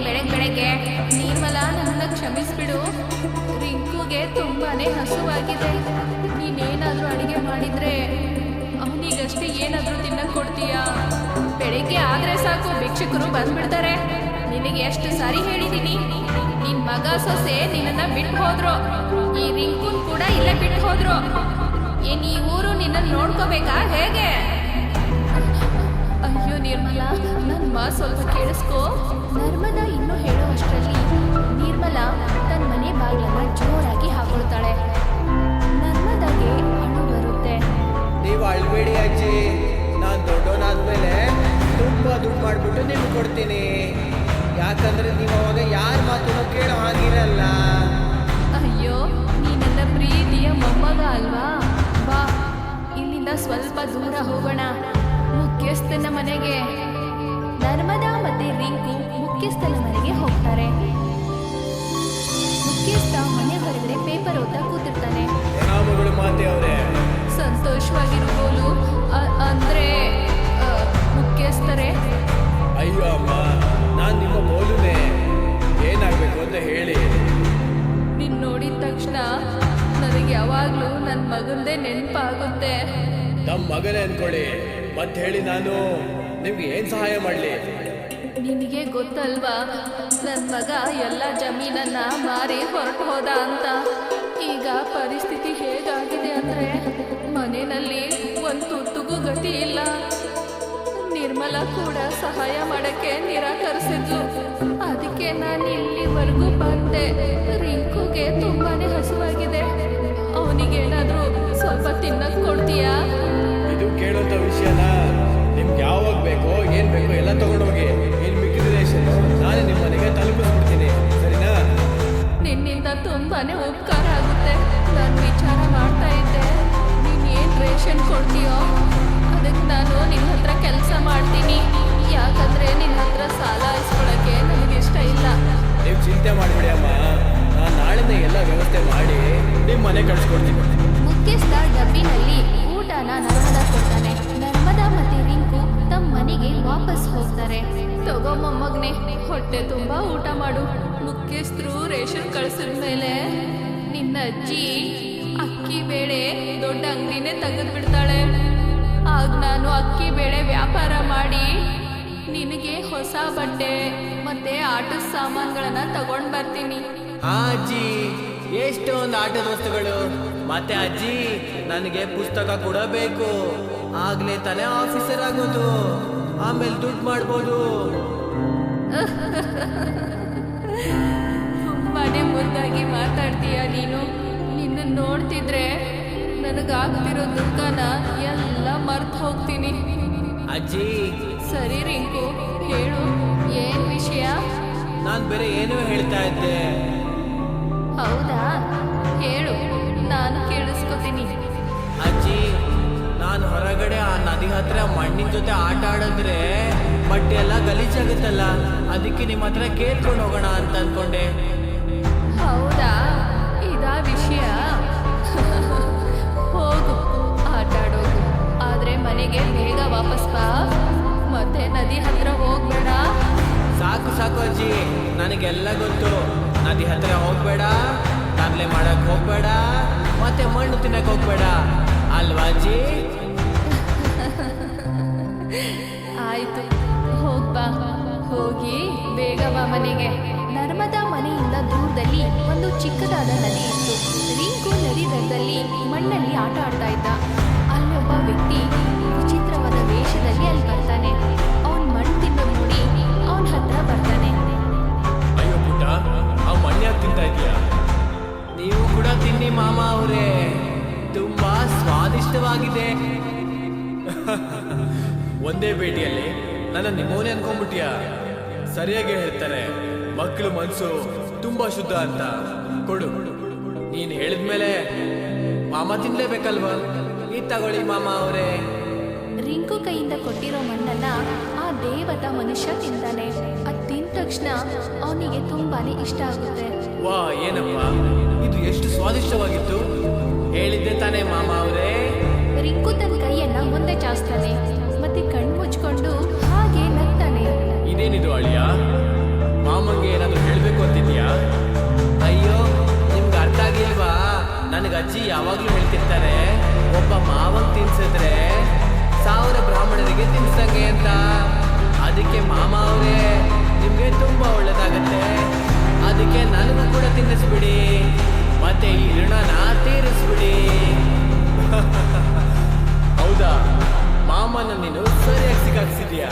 ಬೆಳಗ್ಗೆ ನಿರ್ಮಲ, ನನ್ನ ಕ್ಷಮಿಸ್ಬಿಡು. ರಿಂಕುಗೆ ತುಂಬಾನೇ ಹಸುವಾಗಿದೆ. ನೀನೇನಾದ್ರೂ ಅಡಿಗೆ ಮಾಡಿದ್ರೆ ಅವನಿಗಷ್ಟೇ ಏನಾದ್ರೂ ತಿನ್ನಕ್ ಕೊಡ್ತೀಯಾ? ಬೆಳಗ್ಗೆ ಆದ್ರೆ ಸಾಕು ಭಿಕ್ಷುಕರು ಬಂದ್ಬಿಡ್ತಾರೆ. ನಿನಗೆ ಎಷ್ಟು ಸಾರಿ ಹೇಳಿದೀನಿ, ನಿನ್ ಮಗ ಸೊಸೆ ನಿನ್ನನ್ನ ಬಿಟ್ಟು ಹೋದ್ರು, ಈ ರಿಂಕುನ್ ಕೂಡ ಇಲ್ಲೇ ಬಿಟ್ಟು ಹೋದ್ರು. ಏನ್ ಈ ಊರು ನಿನ್ನ ನೋಡ್ಕೋಬೇಕಾ ಹೇಗೆ? ಅಯ್ಯೋ ನಿರ್ಮಲಾ, ನನ್ನ ಮಾತು ಸ್ವಲ್ಪ ಕೇಳಿಸ್ಕೋ. ನರ್ಮದಾ ಇನ್ನೂ ಹೇಳೋ ಅಷ್ಟರಲ್ಲಿ ನಿರ್ಮಲಾ ತನ್ನ ಮನೆ ಬಾಗಿಲನ್ನ ಜೋರಾಗಿ ಹಾಕೊಳ್ತಾಳೆ. ನರ್ಮದಾಗೆ ಅಳು ಬರುತ್ತೆ. ನೀವು ಅಳ್ಬೇಡಿ ಅಜ್ಜಿ, ನಾನು ದೊಡ್ಡವನಾದ್ಮೇಲೆ ತುಂಬ ದುಡ್ಡು ಮಾಡಿಬಿಟ್ಟು ನಿಮ್ಗೆ ಕೊಡ್ತೀನಿ. ಯಾಕಂದ್ರೆ ನೀವು ಅವಾಗ ಯಾರ ಮಾತನ್ನು ಕೇಳೋ ಹಾಗಿರಲ್ಲ. ಅಯ್ಯೋ, ನೀ ನನ್ನ ಪ್ರೀತಿಯ ಮೊಮ್ಮಗ ಅಲ್ವಾ? ಬಾ, ಇಲ್ಲಿಂದ ಸ್ವಲ್ಪ ದೂರ ಹೋಗೋಣ, ಮುಖ್ಯಸ್ಥನ ಮನೆಗೆ. ನರ್ಮದಾ ಮತ್ತೆ ರಿಂಕು ಮುಖ್ಯಸ್ಥನ ಮನೆಗೆ ಹೋಗ್ತಾರೆ. ಮುಖ್ಯಸ್ಥ ಮನೆ ಹೊರಗಡೆ ಪೇಪರ್ ಓದ್ತಾ ಕೂತಿರ್ತಾನೆ. ಮಗಳು ಮಾತೆ ಅವರೇ, ಸಂತೋಷವಾಗಿರ್ಬೋದು. ಅಂದ್ರೆ ಮುಖ್ಯಸ್ಥರೇ. ಅಯ್ಯೋ ಅಮ್ಮ, ನಾನು ನಿಮ್ಮ ಮೋಲುನೇ, ಏನಾಗಬೇಕು ಅಂತ ಹೇಳಿ. ನಿನ್ನ ನೋಡಿದ ತಕ್ಷಣ ನನಗೆ ಯಾವಾಗಲೂ ನನ್ನ ಮಗಂದೇ ನೆನಪಾಗುತ್ತೆ. ನಮ್ಮ ಮಗನೇ ಅನ್ಕೊಳ್ಳಿ, ಮತ್ತೆ ಹೇಳಿ ನಾನು ನಿಮ್ಗೆ ಏನು ಸಹಾಯ ಮಾಡಲಿ? ನಿನಗೆ ಗೊತ್ತಲ್ವಾ, ನನ್ನ ಮಗ ಎಲ್ಲ ಜಮೀನನ್ನ ಮಾರಿ ಹೊರಟು ಹೋದ ಅಂತ. ಈಗ ಪರಿಸ್ಥಿತಿ ಹೇಗಾಗಿದೆ ಅಂದರೆ ಮನೆಯಲ್ಲಿ ಒಂದು ತುತ್ತುಗೂ ಗತಿ ಇಲ್ಲ. ನಿರ್ಮಲಾ ಕೂಡ ಸಹಾಯ ಮಾಡೋಕ್ಕೆ ನಿರಾಕರಿಸಿದ್ಲು. ಅದಕ್ಕೆ ನಾನು ಇಲ್ಲಿವರೆಗೂ ಬಂದೆ. ರಿಂಕುಗೆ ತುಂಬಾನೇ ಹಸುವಾಗಿದೆ, ಅವನಿಗೇನಾದರೂ ಸ್ವಲ್ಪ ತಿನ್ನಕ್ಕೆ ಕೊಡ್ತೀಯಾ? ಇದು ಕೇಳೋಂಥ ವಿಷಯನ ನಿಮ್ಗೆ ಯಾವಾಗ ಬೇಕೋ ಏನು ಬೇಕೋ ಎಲ್ಲ ತಗೊಂಡೋಗಿ. ಏನು ಮಿಕ್ಕಿದ ರೇಷನ್ ನಾನೇ ನಿಮ್ಮ ಮನೆಗೆ ತಲುಪಿಸ್ಬಿಡ್ತೀನಿ, ಸರಿನಾ? ನಿನ್ನಿಂದ ತುಂಬಾನೇ ಉಪಕಾರ ಆಗುತ್ತೆ. ನಾನು ವಿಚಾರ ಮಾಡ್ತಾ ಇದ್ದೆ, ನೀನು ಏನು ರೇಷನ್ ಕೊಡ್ತೀಯೋ ಅದಕ್ಕೆ ನಾನು ನಿನ್ನ ಹತ್ರ ಕೆಲಸ ಮಾಡ್ತೀನಿ. ಯಾಕಂದ್ರೆ ನಿನ್ನ ಹತ್ರ ಸಾಲ ಇಸ್ಕೊಳ್ಳೋಕ್ಕೆ ನನಗೆ ಇಷ್ಟ ಇಲ್ಲ. ನೀವು ಚಿಂತೆ ಮಾಡಿಬಿಡಿ ಅಮ್ಮ, ನಾನು ನಾಳೆನೇ ಎಲ್ಲ ವ್ಯವಸ್ಥೆ ಮಾಡಿ ನಿಮ್ಮ ಮನೆ ಕಳಿಸ್ಕೊಡ್ತೀನಿ. ಮುಖ್ಯಸ್ಥ ಡಬ್ಬಿನಲ್ಲಿ ಊಟನ ನರ್ಮದಾ ಕೊಡ್ತಾನೆ. ನರ್ಮದಾ ಮತ್ತೆ ರಿಂಕು ತಮ್ಮ ಮನೆಗೆ ವಾಪಸ್ ಹೋಗ್ತಾರೆ. ತಗೋ ಮೊಮ್ಮಗನೆ, ಹೊಟ್ಟೆ ತುಂಬಾ ಊಟ ಮಾಡು. ಮುಖ್ಯಸ್ಥರು ರೇಷನ್ ಕಳಿಸಿದ ಮೇಲೆ ನಿನ್ನ ಅಜ್ಜಿ ಅಕ್ಕಿ ಬೇಳೆ ದೊಡ್ಡ ಅಂಗಡಿನೇ ತೆಗೆದು ಬಿಡ್ತಾಳೆ. ಆಗ ನಾನು ಅಕ್ಕಿ ಬೇಳೆ ವ್ಯಾಪಾರ ಮಾಡಿ ನಿನಗೆ ಹೊಸ ಬಟ್ಟೆ ಮತ್ತೆ ಆಟದ ಸಾಮಾನುಗಳನ್ನ ತಗೊಂಡ್ ಬರ್ತೀನಿ. ಅಜ್ಜಿ, ಎಷ್ಟೊಂದು ಆಟದ ವಸ್ತುಗಳು. ಮತ್ತೆ ಅಜ್ಜಿ, ನನಗೆ ಪುಸ್ತಕ ಕೂಡ ಬೇಕು. ಆಗ್ಲೇ ತಾನೇ ಆಫೀಸರ್ ಆಗೋದು, ಆಮೇಲೆ ದುಡ್ಡು ಮಾಡ್ಬೋದು. ತುಂಬಾನೇ ಮುದ್ದಾಗಿ ಮಾತಾಡ್ತೀಯ ನೀನು. ನಿನ್ನ ನೋಡ್ತಿದ್ರೆ ನನಗಾಗ್ತಿರೋ ದುಃಖನ ಎಲ್ಲ ಮರ್ತು ಹೋಗ್ತೀನಿ. ಅಜ್ಜಿ, ಸರಿ ರಿಂಕು, ಹೇಳು, ಏನ್ ವಿಷಯ? ನಾನು ಬೇರೆ ಏನೋ ಹೇಳ್ತಾ ಇದ್ದೆ. ಹೌದಾ, ಹೇಳು, ನಾನು ಕೇಳಿಸ್ಕೊತೀನಿ. ಅಜ್ಜಿ, ನಾನು ಹೊರಗಡೆ ಆ ನದಿ ಹತ್ರ ಮಣ್ಣಿನ ಜೊತೆ ಆಟ ಆಡಿದ್ರೆ ಬಟ್ಟೆ ಎಲ್ಲ ಗಲೀಜಾಗುತ್ತಲ್ಲ, ಅದಕ್ಕೆ ನಿಮ್ಮ ಹತ್ರ ಕೇಳ್ಕೊಂಡು ಹೋಗೋಣ ಅಂತ ಅನ್ಕೊಂಡೆ. ಹೌದಾ, ಇದಾ ವಿಷಯ? ಹೋಗು, ಆಟ ಆಡೋಗು. ಆದ್ರೆ ಮನೆಗೆ ಬೇಗ ವಾಪಸ್ ಬಾ, ಮತ್ತೆ ನದಿ ಹತ್ರ ಹೋಗ್ಬೇಡ. ಸಾಕು ಸಾಕು ಅಜ್ಜಿ, ನನಗೆಲ್ಲ ಗೊತ್ತು. ನದಿ ಹತ್ರ ಹೋಗ್ಬೇಡ, ತರಲೆ ಮಾಡಕ್ ಹೋಗ್ಬೇಡ, ಮತ್ತೆ ಮಣ್ಣು ತಿನ್ನಕ್ ಹೋಗ್ಬೇಡ, ಅಲ್ವಾ ಅಜ್ಜಿ? ಆಯ್ತು, ಹೋಗ್ಬಾ. ಹೋಗಿ ಬೇಗ ಬಾ ಮನೆಗೆ. ನರ್ಮದಾ ಮನೆಯಿಂದ ದೂರದಲ್ಲಿ ಒಂದು ಚಿಕ್ಕದಾದ ನದಿ ಇತ್ತು. ರಿಂಕು ನದಿ ದಡದಲ್ಲಿ ಮಣ್ಣಲ್ಲಿ ಆಟ ಆಡ್ತಾ ಇದ್ದ. ಅಲ್ಲೊಬ್ಬ ವ್ಯಕ್ತಿ ವಿಚಿತ್ರವಾದ ವೇಷದಲ್ಲಿ ಅಲ್ಲಿ ಬರ್ತಾನೆ. ಅವನ್ ಮಣ್ಣು ತಿನ್ನೋ ನೋಡಿ ಅವನ ಹತ್ರ ಬರ್ತಾನೆ. ಅಯ್ಯೋ ಪುಟ್ಟ, ಆ ಮಣ್ಣು ಯಾಕೆ ತಿಂತಾ ಇದೀಯಾ? ನೀವು ಕೂಡ ತಿನ್ನಿ ಮಾಮ ಅವರೇ, ತುಂಬಾ ಸ್ವಾದಿಷ್ಟವಾಗಿದೆ. ಒಂದೇ ಭೇಟಿಯಲ್ಲಿ ನನ್ನ ನಿಮ್ಮವನೇ ಅನ್ಕೊಂಡ್ಬಿಟ್ಟಿಯಾ? ಸರಿಯಾಗಿ ಹೇಳ್ತಾರೆ, ಮಕ್ಕಳು ಮನಸ್ಸು ತುಂಬಾ ಶುದ್ಧ ಅಂತ. ಕೊಡು, ನೀನು ಹೇಳಿದ್ಮೇಲೆ ಮಾಮ ತಿನ್ಲೇಬೇಕಲ್ವಾ? ಇದು ತಗೊಳ್ಳಿ ಮಾಮ ಅವರೇ. ರಿಂಕು ಕೈಯಿಂದ ಕೊಟ್ಟಿರೋ ಮಣ್ಣನ್ನ ಆ ದೇವತ ಮನುಷ್ಯ ತಿಂತಾನೆ. ಅದ್ ತಿಂದ ತಕ್ಷಣ ಅವನಿಗೆ ತುಂಬಾನೇ ಇಷ್ಟ ಆಗುತ್ತೆ. ವಾ, ಏನಪ್ಪ ಇದು, ಎಷ್ಟು ಸ್ವಾದಿಷ್ಟವಾಗಿತ್ತು. ಹೇಳಿದ್ದೆ ತಾನೇ ಮಾಮ ಅವರೇ? ರಿಂಕು ತನ್ನ ಕೈಯನ್ನ ಮುಂದೆ ಚಾಸ್ತಾನೆ, ಮತ್ತೆ ಕಣ್ಣು ಮುಚ್ಕೊಂಡು ಹಾಗೆ ನಗ್ತಾನೆ. ಇದೇನಿದು ಅಳಿಯ? ಮಾಮಂಗೆ ಅಂತಿದ್ಯಾ? ಅಯ್ಯೋ, ನಿಮ್ಗೆ ಅರ್ಥ ಆಗಿಲ್ವಾ? ನನಗೆ ಅಜ್ಜಿ ಯಾವಾಗ್ಲೂ ಹೇಳ್ತಿರ್ತಾರೆ, ಒಬ್ಬ ಮಾವನ್ ತಿನ್ಸಿದ್ರೆ 1000 ಬ್ರಾಹ್ಮಣರಿಗೆ ತಿನ್ಸಂಗೆ ಅಂತ. ಅದಕ್ಕೆ ಮಾಮ ಅವರೇ, ನಿಮ್ಗೆ ತುಂಬಾ ಒಳ್ಳೇದಾಗತ್ತೆ. ಅದಕ್ಕೆ ನನಗೂ ಕೂಡ ತಿನ್ನಿಸ್ಬಿಡಿ, ಮತ್ತೆ ಈ ಋಣನ ತೀರಿಸ್ಬಿಡಿ. ಹೌದಾ, ಮಾಮನ ನೀನು ಸರಿಯಾಗಿ ಸಿಕ್ಕಾಕ್ಸಿದ್ಯಾ.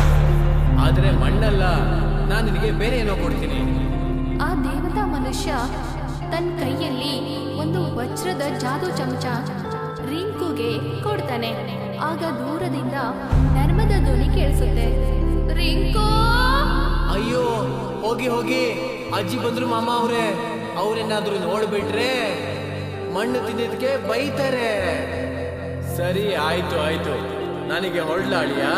ಆದ್ರೆ ಮಣ್ಣಲ್ಲ, ನಾನು ನಿನಗೆ ಬೇರೆ ಏನೋ ಕೊಡ್ತೀನಿ. ಆ ದೇವತಾ ಮನುಷ್ಯ ತನ್ನ ಕೈಯಲ್ಲಿ ಒಂದು ವಜ್ರದ ಜಾದೂ ಚಮಚ ರಿಂಕುಗೆ ಕೊಡ್ತಾನೆ. ಆಗ ದೂರದಿಂದ ನರ್ಮದ ಧ್ವನಿ ಕೇಳಿಸುತ್ತೆ, ರಿಂಕು. ಅಯ್ಯೋ, ಹೋಗಿ ಹೋಗಿ, ಅಜ್ಜಿ ಬಂದ್ರು ಮಾಮ ಅವ್ರೆ. ಅವ್ರೇನಾದ್ರೂ ನೋಡ್ಬಿಟ್ರೆ ಮಣ್ಣು ತಿಂದಿದ್ಕೆ ಬೈತಾರೆ. ಸರಿ, ಆಯ್ತು ಆಯ್ತು, ನನಗೆ ಹೊಡ್ಲಾಳಿಯಾ?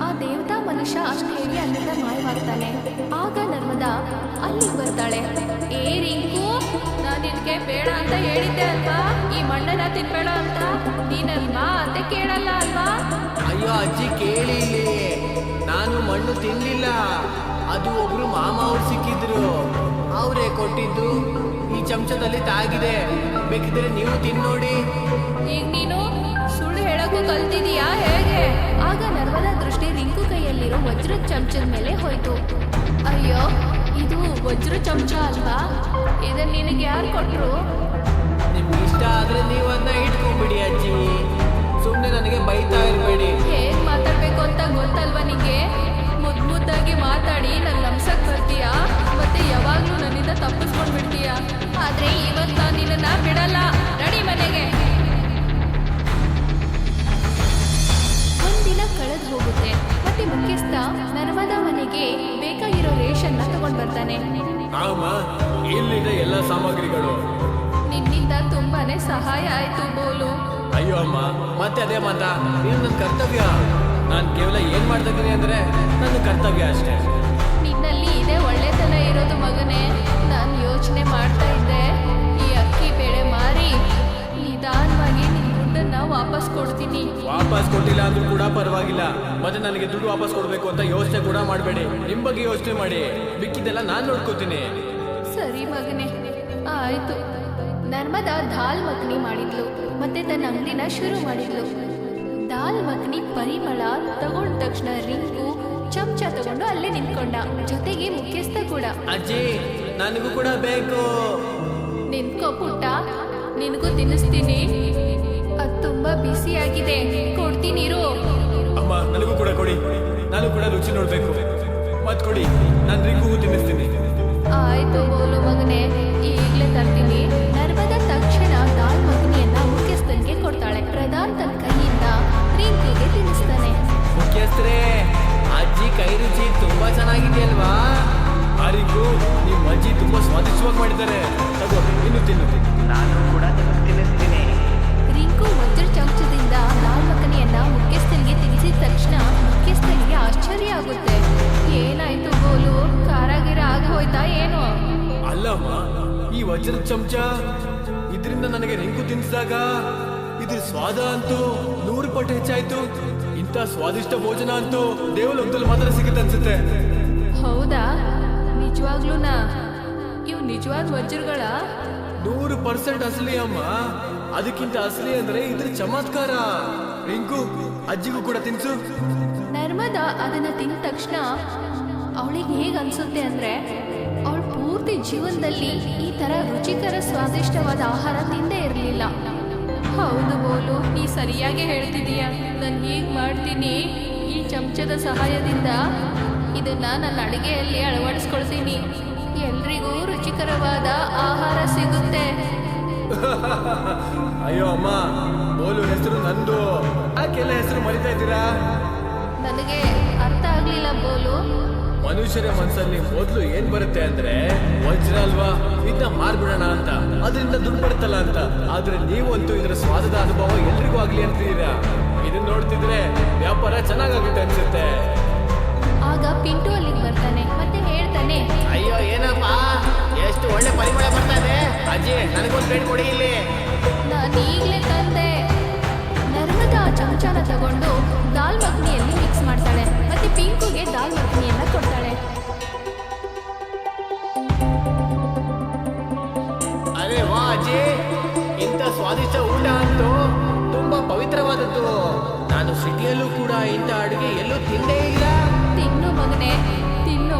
ಆ ದೇವತಾ ಮನುಷ್ಯ ಅಷ್ಟು ಹೇಳಿ ಅಲ್ಲಿಂದ ಮಾಯವಾಗ್ತಾನೆ. ಆಗ ನರ್ಮದಾ ಅಲ್ಲಿಗೆ ಬರ್ತಾಳೆ. ಏ ರಿಂಕು, ನಾನು ನಿನ್ಗೆ ಬೇಡ ಅಂತ ಹೇಳಿದ್ದೆ ಅಲ್ವಾ, ಈ ಮಣ್ಣನ್ನ ತಿನ್ಬೇಡ ಅಂತ. ನೀನಲ್ವಾ ಅಂತ ಕೇಳಲ್ಲ ಅಲ್ವಾ? ಅಯ್ಯೋ ಅಜ್ಜಿ, ಕೇಳಿ ಇಲ್ಲಿ, ನಾನು ಮಣ್ಣು ತಿನ್ಲಿಲ್ಲ. ಅದು ಒಬ್ರು ಮಾಮ ಅವ್ರು ಸಿಕ್ಕಿದ್ರು, ಅವರೇ ಕೊಟ್ಟಿದ್ದು. ಈ ಚಮಚದಲ್ಲಿ ತಾಗಿದೆ, ಬೇಕಿದ್ರೆ ನೀವು ತಿನ್ನೋಡಿ. ಈಗ ನೀನು ಸುಳ್ಳು ಹೇಳೋಕ್ಕೂ ಕಲ್ತಿದೀಯಾ ಹೇಗೆ? ಆಗ ನರ್ಮದಾ ದೃಷ್ಟಿ ರಿಂಕು ಕೈಯಲ್ಲಿರೋ ವಜ್ರದ ಚಮಚದ ಮೇಲೆ ಹೋಯ್ತು. ಅಯ್ಯೋ, ಇದು ವಜ್ರ ಚಮಚ ಅಲ್ವಾ? ಇದನ್ನ ನಿನಗೆ ಯಾರು ಕೊಟ್ರು? ನಿಮ್ಗೆ ಇಷ್ಟ ಆದ್ರೆ ನೀವು ಅದನ್ನ ಇಟ್ಕೊಂಡ್ಬಿಡಿ ಅಜ್ಜಿ, ಸುಮ್ಮನೆ ನನಗೆ ಬೈತಾ ಇರಬೇಡಿ. ಹೇಗ್ ಮಾತಾಡ್ಬೇಕು ಅಂತ ಗೊತ್ತಲ್ವಾ ನಿಂಗೆ? ಮುದ್ದಾಗಿ ಮಾತಾಡಿ ನನ್ನ ನಮ್ಸಕ್ ಬರ್ತೀಯಾ, ಮತ್ತೆ ಯಾವಾಗ್ಲೂ ನನ್ನಿಂದ ತಪ್ಪಿಸ್ಕೊಂಡ್ ಬಿಡ್ತೀಯಾ. ಆದ್ರೆ ಇವತ್ತು ನಾನು ನಿನ್ನ ಬಿಡಲ್ಲ. ನಡಿ ಮನೆಗೆ. ಒಂದಿನ ಕಳೆದು ಹೋಗುತ್ತೆ. ಮತ್ತೆ ಮುಖ್ಯಸ್ಥ ನರ್ಮದಾ ಮನೆಗೆ ಬೇಕಾಗಿರೋ ರೇಷನ್ನ ತಗೊಂಡ್ ಬರ್ತಾನೆ. ಅಮ್ಮ, ಇಲ್ಲಿದೆ ಎಲ್ಲ ಸಾಮಗ್ರಿಗಳು. ನಿನ್ನಿಂದ ತುಂಬಾನೇ ಸಹಾಯ ಆಯ್ತು ಬೋಲು. ಅಯ್ಯೋ ಅಮ್ಮ, ಮತ್ತೆ ಅದೇ ಮಾತಾ? ಇದು ನನ್ನ ಕರ್ತವ್ಯ. ನಾನು ಕೇವಲ ಏನ್ ಮಾಡ್ತಾ ಇದ್ದೀನಿ ಅಂದ್ರೆ ನನ್ನ ಕರ್ತವ್ಯ ಅಷ್ಟೇ. ನಿನ್ನಲ್ಲಿ ಇದೇ ಒಳ್ಳೆತನ ಇರೋದು ಮಗನೇ. ನಾನು ಯೋಚನೆ ಮಾಡ್ತಾ ಇದ್ದೆ, ಈ ಅಕ್ಕಿ ಬೇಳೆ ಮಾರಿ ನಿಧಾನವಾಗಿ ನಿನ್ ದುಡ್ಡನ್ನ ವಾಪಸ್ ಕೊಡ್ತೀನಿ. ವಾಪಸ್ ಕೊಟ್ಟಿಲ್ಲ ಅಂದ್ರೂ ಕೂಡ ಪರವಾಗಿಲ್ಲ, ಮತ್ತೆ ನನಗೆ ದುಡ್ಡು ವಾಪಸ್ ಕೊಡ್ಬೇಕು ಅಂತ ಯೋಚನೆ ಕೂಡ ಮಾಡಬೇಡಿ. ನಿಮ್ ಬಗ್ಗೆ ಯೋಚನೆ ಮಾಡಿ, ಮಿಕ್ಕಿದೆಲ್ಲ ನಾನ್ ನೋಡ್ಕೋತೀನಿ. ಸರಿ ಮಗನೇ, ಆಯ್ತು. ನರ್ಮದಾ ದಾಲ್ ಮಖನಿ ಮಾಡಿದ್ಲು, ಮತ್ತೆ ತನ್ನ ಅಂಗಡಿನ ಶುರು ಮಾಡಿದ್ಲು. ದಾಲ್ ಮಖನಿ ಪರಿಮಳ ತಗೊಂಡ ತಕ್ಷಣ ರಿಂಕು ಚಮಚ ತಗೊಂಡು ಅಲ್ಲೇ ನಿಂತ್ಕೊಂಡ, ಜೊತೆಗೆ ಮುಖ್ಯಸ್ಥ ಕೂಡ. ಅಜ್ಜಿ, ನನಗೂ ಕೂಡ ಬೇಕು. ನಿಂತ್ಕೋ ಪುಟ್ಟ, ನಿನಗೂ ತಿನ್ನಿಸ್ತೀನಿ. ಅದು ತುಂಬಾ ಬಿಸಿಯಾಗಿದೆ, ಕೊಡ್ತೀನಿ ಇರು. ಅಮ್ಮ, ನನಗೂ ಕೂಡ ಕೊಡಿ, ನಾನು ಕೂಡ ರುಚಿ ನೋಡ್ಬೇಕು. ಮತ್ ಕೊಡಿ, ನಾನು ರಿಂಗೂ ತಿನ್ನಿಸ್ತೀನಿ. ಆಯ್ತು ಬೋಲು ಮಗನೇ, ಈಗಲೇ ತರ್ತೀನಿ. ನರ್ಮದಾ ತಕ್ಷಣ ದಾಲ್ ಮಖನಿಯನ್ನ ಮುಖ್ಯಸ್ಥನಿಗೆ ಕೊಡ್ತಾಳೆ. ಪ್ರಧಾನ್ ತನ್ನ ಕೈಯಿಂದ ರಿಂಕಿಗೆ ತಿನ್ನಿಸ್ತಾನೆ. ಮುಖ್ಯಸ್ಥರೇ, ಅಜ್ಜಿ ಕೈ ರುಚಿ ತುಂಬಾ ಚೆನ್ನಾಗಿದೆಯಲ್ವಾ? ಆರಿಗೂ ನಿಮ್ಮ ಅಜ್ಜಿ ತುಂಬಾ ಸ್ವಾದಿಷ್ಟವಾಗಿ ಮಾಡಿದ್ದಾರೆ. ತಗೋ, ಇನ್ನು ತಿನ್ನು. ನಾನು ಕೂಡ ತಿನ್ನಿಸ್ತೀನಿ. ರಿಂಕು ವಜ್ರ ಚಮಚದಿಂದ ದಾಲ್ ಮಖನಿಯನ್ನ ಮುಖ್ಯಸ್ಥನಿಗೆ ತಿನ್ನಿಸಿದ ತಕ್ಷಣ ಮುಖ್ಯಸ್ಥನಿಗೆ ಆಶ್ಚರ್ಯ ಆಗುತ್ತೆ. ಏನಾಯ್ತು ಬೋಲು, ಕಾರಾಗಿರ ಆಗಿ ಹೋಯ್ತಾ ಏನು? ಅಲ್ಲಮ್ಮ, ಈ ವಜ್ರದ ಚಮಚ ಇದರಿಂದ ನನಗೆ ರಿಂಕು ತಿನ್ಸಿದಾಗ ಇದ್ರ ಸ್ವಾದ ಅಂತೂ 100 ಪಟ್ಟು ಹೆಚ್ಚಾಯ್ತು. ಇಂಥ ಸ್ವಾದಿಷ್ಟ ಭೋಜನ ಅಂತೂ ದೇವಲೋಕದಲ್ಲಿ ಮಾತ್ರ ಸಿಗುತ್ತೆ ಅನ್ಸುತ್ತೆ. ಹೌದಾ? ನಿಜವಾಗ್ಲೂನಾ? ಇವು ನಿಜವಾದ ವಜ್ರಗಳ? 100% ಅಸಲಿ ಅಮ್ಮ. ಅದಕ್ಕಿಂತ ಅಸಲಿ ಅಂದ್ರೆ ಇದ್ರ ಚಮತ್ಕಾರ. ರಿಂಕು, ಅಜ್ಜಿಗೂ ಕೂಡ ತಿನ್ಸು. ನರ್ಮದಾ ಅದನ್ನ ತಿಂದ ತಕ್ಷಣ ಅವಳಿಗೆ ಹೇಗೆ ಅನ್ಸುತ್ತೆ ಅಂದ್ರೆ, ಅವಳು ಪೂರ್ತಿ ಜೀವನದಲ್ಲಿ ಈ ತರ ರುಚಿಕರ ಸ್ವಾದಿಷ್ಟವಾದ ಆಹಾರ ತಿಂದೇ ಇರಲಿಲ್ಲ. ಹೌದು ಬೋಲು, ನೀ ಸರಿಯಾಗಿ ಹೇಳ್ತಿದೀಯ. ನಾನು ಹೀಗೆ ಮಾಡ್ತೀನಿ, ಈ ಚಮಚದ ಸಹಾಯದಿಂದ ಇದನ್ನ ನನ್ನ ಅಡುಗೆಯಲ್ಲಿ ಅಳವಡಿಸ್ಕೊಳ್ತೀನಿ. ಎಲ್ರಿಗೂ ರುಚಿಕರವಾದ ಆಹಾರ ಸಿಗುತ್ತೆ. ಅಯ್ಯೋ ಅಮ್ಮ, ಬೋಲು ಹೆಸರು ನಂದು, ಯಾಕೆಲ್ಲ ಹೆಸರು ಮರಿತಾ ಇದ್ದೀರಾ? ನನಗೆ ಅರ್ಥ ಆಗ್ಲಿಲ್ಲ ಬೋಲು. ಮನುಷ್ಯರ ಮನಸ್ಸಲ್ಲಿ ಮೊದಲು ಏನ್ ಬರುತ್ತೆ ಅಂದ್ರೆ, ವಜ್ರ ಅಲ್ವಾ, ಇದನ್ನ ಮಾರ್ಬಿಡೋಣ ಅಂತ, ಅದರಿಂದ ದುಡ್ಡು ಬರುತ್ತಲ್ಲ ಅಂತ. ಆದ್ರೆ ನೀವಂತೂ ಇದರ ಸ್ವಾದದ ಅನುಭವ ಎಲ್ರಿಗೂ ಆಗ್ಲಿ ಅಂತೀರಾ. ಇದನ್ನ ನೋಡ್ತಿದ್ರೆ ವ್ಯಾಪಾರ ಚೆನ್ನಾಗಾಗುತ್ತೆ ಅನ್ಸುತ್ತೆ. ಆಗ ಪಿಂಟು ಅಲ್ಲಿಗೆ ಬರ್ತಾನೆ, ಮತ್ತೆ ಹೇಳ್ತಾನೆ, ಅಯ್ಯೋ ಏನಪ್ಪ, ಎಷ್ಟು ಒಳ್ಳೆ ಪರಿಮಳ ಬರ್ತಾ ಇದೆ. ಅಜ್ಜಿ, ನನಗೊಂದು ಪ್ಲೇಟ್ ಕೊಡಿ ಇಲ್ಲಿ. ನಾನು ಈಗಲೇ ತಂದೆ. ನರ್ಮದಾ ಆ ಚಮಚನ ತಗೊಂಡು ದಾಲ್ ಮಖನಿಯಲ್ಲಿ ಮಿಕ್ಸ್ ಮಾಡ್ತಾಳೆ, ಮತ್ತೆ ಪಿಂಕುಗೆ ದಾಲ್ ಮಖನಿಯನ್ನ ಕೊಡ್ತಾಳೆ. ಅರೆ ವಾ ಅಜ್ಜಿ, ಇಂಥ ಸ್ವಾದಿಷ್ಟ ಊಟ ಅಂತೂ ತುಂಬಾ ಪವಿತ್ರವಾದದ್ದು. ನಾನು ಸಿಟಿಯಲ್ಲೂ ಕೂಡ ಇಂಥ ಅಡುಗೆ ಎಲ್ಲೂ ತಿಂದೇ ಇಲ್ಲ. ತಿನ್ನು ಮಗನೇ, ತಿನ್ನು.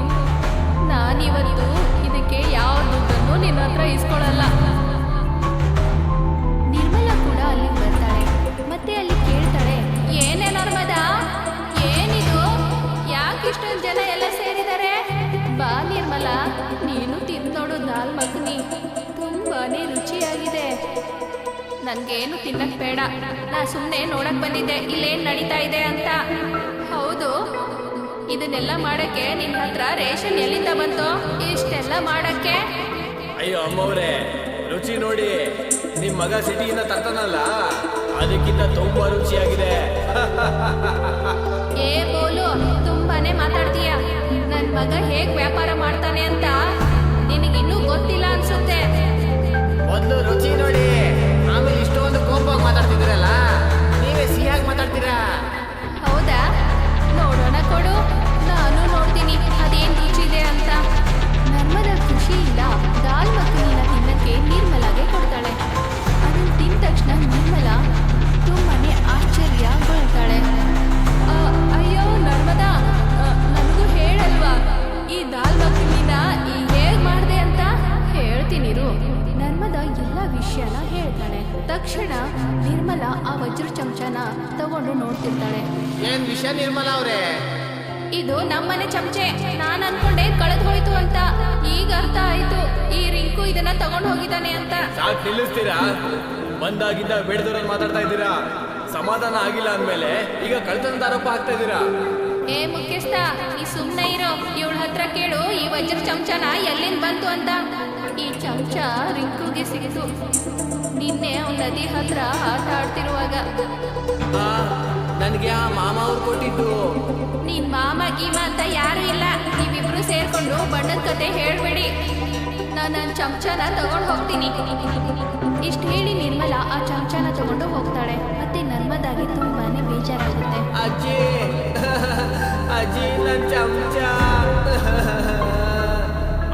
ನಾನಿವತ್ತು ಇದಕ್ಕೆ ಯಾವ ದುಡ್ಡನ್ನು ನಿನ್ನ ಹತ್ರ ಇಸ್ಕೊಳ್ಳಲ್ಲ. ನಿರ್ಮಲಾ ಕೂಡ ಅಲ್ಲಿ ಬರ್ತಾಳೆ. ಮತ್ತೆ ಅಲ್ಲಿ ಕೇಳ್ತಾಳೆ, ಏನೇ ನರ್ಮದಾ, ಏನಿದು? ಯಾಕೆ ಇಷ್ಟೊಂದು ಜನ ಎಲ್ಲ ಸೇರಿದ್ದಾರೆ? ಬಾ ನಿರ್ಮಲಾ, ನೀನು ತಿಂದು ನೋಡು ದಾಲ್ ಮಖನಿ. ತುಂಬಾನೇ ರುಚಿಯಾಗಿದೆ. ನನ್ಗೇನು ತಿನ್ನಕ್ ಬೇಡ, ನಾ ಸುಮ್ಮನೆ ನೋಡಕ್ ಬಂದಿದ್ದೆ ಇಲ್ಲೇನ್ ನಡೀತಾ ಇದೆ ಅಂತ. ಹೌದು, ಇದನ್ನೆಲ್ಲ ಮಾಡಕ್ಕೆ ನಿನ್ನ ಹತ್ರ ರೇಷನ್ ಎಲ್ಲಿಂದ ಬಂತು? ಇಷ್ಟೆಲ್ಲ ಮಾಡಕ್ಕೆ? ಅಯ್ಯೋ ಅಮ್ಮವ್ರೆ, ರುಚಿ ನೋಡಿ, ನಿಮ್ ಮಗ ಸಿಟಿಯಿಂದ ತರ್ತಾನಲ್ಲ, ಅದಕ್ಕಿಂತ ತುಂಬಾ ರುಚಿಯಾಗಿದೆ. ಏ ಬೋಲು, ತುಂಬಾನೇ ಮಾತಾಡ್ತೀಯ. ನನ್ ಮಗ ಹೇಗ್ ವ್ಯಾಪಾರ ಮಾಡ್ತಾನೆ ಅಂತ ನಿನಗಿನ್ನೂ ಗೊತ್ತಿಲ್ಲ ಅನ್ಸುತ್ತೆ. ಮೊದಲು ರುಚಿ ನೋಡಿ, ಆಮೇಲೆ ಇಷ್ಟೊಂದು ಕೋಪವಾಗಿ ಮಾತಾಡ್ತಿದ್ದೀರಲ್ಲ, ನೀವೇ ಸಿಹಿಯಾಗಿ ಮಾತಾಡ್ತೀರಾ. ಹೌದಾ? ನೋಡೋಣ ಕೊಡು, ನಾನು ನೋಡ್ತೀನಿ ಅದೇನ್ ರುಚಿ ಇದೆ ಅಂತ. ನರ್ಮದ ಖುಷಿಯಿಂದ ದಾಲ್ ಮಖನಿನ ತಿನ್ನಕ್ಕೆ ನಿರ್ಮಲಾಗೆ ಕೊಡ್ತಾಳೆ. ಅದನ್ನ ತಿಂದ ತಕ್ಷಣ ನಿರ್ಮಲಾ ತುಂಬಾನೇ ಆಶ್ಚರ್ಯಗೊಳ್ತಾಳೆ. ಅಯ್ಯೋ ನರ್ಮದಾ, ನನಗೂ ಹೇಳಲ್ವಾ ಈ ದಾಲ್ ಮಖನಿನ ಹೇಗ್ ಮಾಡಿದೆ ಅಂತ? ಹೇಳ್ತೀನಿರು. ನರ್ಮದಾ ಎಲ್ಲ ವಿಷಯನ ಹೇಳ್ತಾಳೆ. ತಕ್ಷಣ ನಿರ್ಮಲಾ ಆ ವಜ್ರ ಚಮಚನ ತಗೊಂಡು ನೋಡ್ತಿರ್ತಾಳೆ. ಏನ್ ವಿಷಯ ನಿರ್ಮಲಾ ಅವ್ರೆ? ಇದು ನಮ್ಮನೆ ಚಮಚೆ. ನಾನ್ ಅನ್ಕೊಂಡೆ ಕಳೆದು ಹೋಯ್ತು ಅಂತ. ಈಗ ಅರ್ಥ ಆಯ್ತು, ಈ ರಿಂಕು ಇದನ್ನ ತಗೊಂಡು ಹೋಗಿದ್ದಾನೆ ಅಂತ. ಸಾಕ್ ನಿಲ್ಲಿಸ್ತೀರಾ? ಬಂದಾಗಿಂದ ಬೇಡದವ್ರನ್ನ ಮಾತಾಡ್ತಾ ಇದ್ದೀರಾ. ಸಮಾಧಾನ ಆಗಿಲ್ಲ ಅಂದ್ಮೇಲೆ ಈಗ ಕಳ್ತನದ ಆರೋಪ ಹಾಕ್ತಾ ಇದ್ದೀರಾ. ಏ ಮುಖ್ಯಸ್ಥ, ನೀ ಸುಮ್ನೆ ಇರೋ. ಇವಳ ಹತ್ರ ಕೇಳು ಈ ವಜ್ರ ಚಮಚನ ಎಲ್ಲಿಂದ ಬಂತು ಅಂತ. ಈ ಚಮಚ ರಿಂಕುಗೆ ಸಿಕ್ತು ನಿನ್ನೆ ಅವ್ನ ನದಿ ಹತ್ರ ಆಟ ಆಡ್ತಿರುವಾಗ. ನನ್ಗೆ ಆ ಮಾಮ ಅವ್ರು ಕೊಟ್ಟಿದ್ದು. ನಿನ್ ಮಾಮ ಗೀಮ ಅಂತ ಯಾರು ಇಲ್ಲ. ನೀವಿಬ್ರು ಸೇರ್ಕೊಂಡು ಬಣ್ಣದ ಕತೆ ಹೇಳ್ಬೇಡಿ. ನಾನು ನನ್ನ ಚಮಚನ ತಗೊಂಡು ಹೋಗ್ತೀನಿ. ಇಷ್ಟು ಹೇಳಿ ನಿರ್ಮಲಾ ಆ ಚಮಚನ ತಗೊಂಡು ಹೋಗ್ತಾಳೆ. ಮತ್ತೆ ನರ್ಮದಾಗೆ ತುಂಬಾನೇ ಬೇಜಾರಾಗುತ್ತೆ. ಅಜ್ಜಿ, ಅಜ್ಜಿ ನನ್ ಚಮಚ.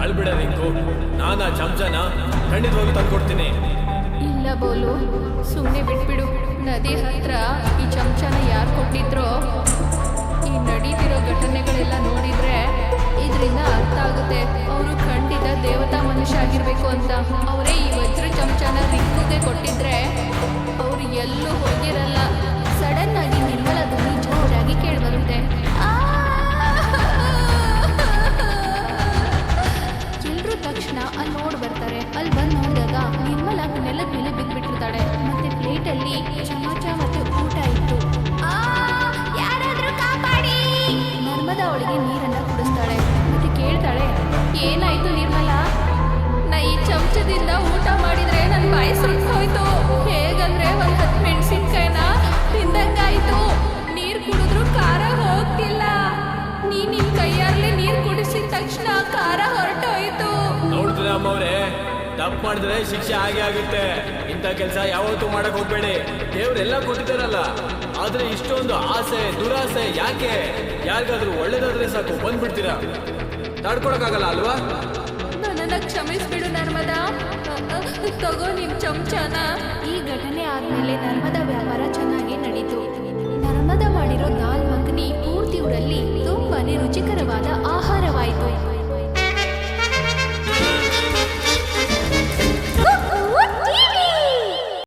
ಅಳ್ಬಿಡ ರಿಂಕು, ನಾನು ಆ ಚಮಚನ ಖಂಡಿತವಾಗಿ ತಂದ್ಕೊಡ್ತೀನಿ. ಇಲ್ಲ ಬೋಲು, ಸುಮ್ಮನೆ ಬಿಟ್ಬಿಡು. ನದಿ ಹತ್ರ ಈ ಚಮಚನ ಯಾರು ಕೊಟ್ಟಿದ್ರೋ, ಈ ನಡೀತಿರೋ ಘಟನೆಗಳೆಲ್ಲ ನೋಡಿದ್ರೆ ಇದರಿಂದ ಅರ್ಥ ಆಗುತ್ತೆ ಅವರು ಖಂಡಿತ ದೇವತಾ ಮನುಷ್ಯ ಆಗಿರ್ಬೇಕು ಅಂತ. ಅವರೇ ಈ ವಜ್ರ ಚಮಚನ ರಿಂಕುಗೆ ಕೊಟ್ಟಿದ್ರೆ ಅವ್ರು ಎಲ್ಲೂ ಹೋಗಿರಲ್ಲ. ಸಡನ್ ಆಗಿ ನಿರ್ಮಲ ಧ್ವನಿ ಜೋರಾಗಿ ಕೇಳಿಬರುತ್ತೆ. ಎಲ್ರೂ ತಕ್ಷಣ ಅಲ್ಲಿ ನೋಡ್ ಬರ್ತಾರೆ. ಅಲ್ಲಿ ಬಂದು ನೋಡಿದಾಗ ನಿರ್ಮಲ ನೆಲದ ಮೇಲೆ ಬಿದ್ದುಬಿಟ್ಟಿರ್ತಾಳೆ. ಮತ್ತೆ ಪ್ಲೇಟಲ್ಲಿ ಚಮಚ ಮತ್ತೆ ಊಟ ಇತ್ತು. ಯಾರಾದ್ರೂ ಕಾಪಾಡಿ! ನರ್ಮದಾ ಅವಳಿಗೆ ನೀರನ್ನ ಕುಡಿಸ್ತಾಳೆ. ಮತ್ತೆ ಕೇಳ್ತಾಳೆ, ಏನಾಯ್ತು ನಿರ್ಮಲಾ? ನಾ ಈ ಚಮಚದಿಂದ ಊಟ ಮಾಡಿದ್ರೆ ನನ್ನ ಬಾಯಿ ಸುಟ್ಟೋಯ್ತು. ಹೇಗಂದ್ರೆ ಒಂದ್ 10 ಮೆಣಸಿನ್ಕಾಯಿನ ತಿಂದಂಗಾಯ್ತು. ನೀರ್ ಕುಡಿದ್ರು ಖಾರ ಹೋಗ್ತಿಲ್ಲ. ನಿನ್ ಕೈಯಾರ್ಲೆ ನೀರ್ ಕುಡಿಸಿದ ತಕ್ಷಣ ಖಾರ ಹೊರಟೋಯ್ತು. ನೋಡ್ತೀರ ಅಮ್ಮವ್ರೆ, ತಪ್ಪು ಮಾಡಿದ್ರೆ ಶಿಕ್ಷೆ ಹಾಗೆ ಆಗುತ್ತೆ. ಇಂಥ ಕೆಲಸ ಯಾವತ್ತೂ ಮಾಡಕ್ ಹೋಗ್ಬೇಡಿ. ದೇವ್ರೆಲ್ಲ ಕೊಟ್ಟಿದ್ದಾರಲ್ಲ, ಆದ್ರೆ ಇಷ್ಟೊಂದು ಆಸೆ ದುರಾಸೆ ಯಾಕೆ? ಯಾರಿಗಾದ್ರೂ ಒಳ್ಳೇದಾದ್ರೆ ಸಾಕು ಬಂದ್ಬಿಡ್ತೀರಾ. ತಡ್ಕೊಳಕ್ಕಾಗಲ್ಲ ಅಲ್ವಾ? ನನ್ನನ್ನ ಕ್ಷಮಿಸ್ಬಿಡು ನರ್ಮದಾ. ತಗೋ ನಿಮ್ ಚಮಚನ. ಈ ಘಟನೆ ಆದ್ಮೇಲೆ ನರ್ಮದಾ ವ್ಯಾಪಾರ ಚೆನ್ನಾಗಿ ನಡೀತು. ನರ್ಮದಾ ಮಾಡಿರೋ ದಾಲ್ ಮಖನಿ ಪೂರ್ತಿ ಊರಲ್ಲಿ ತುಂಬಾನೇ ರುಚಿಕರವಾದ ಆಹಾರವಾಯಿತು.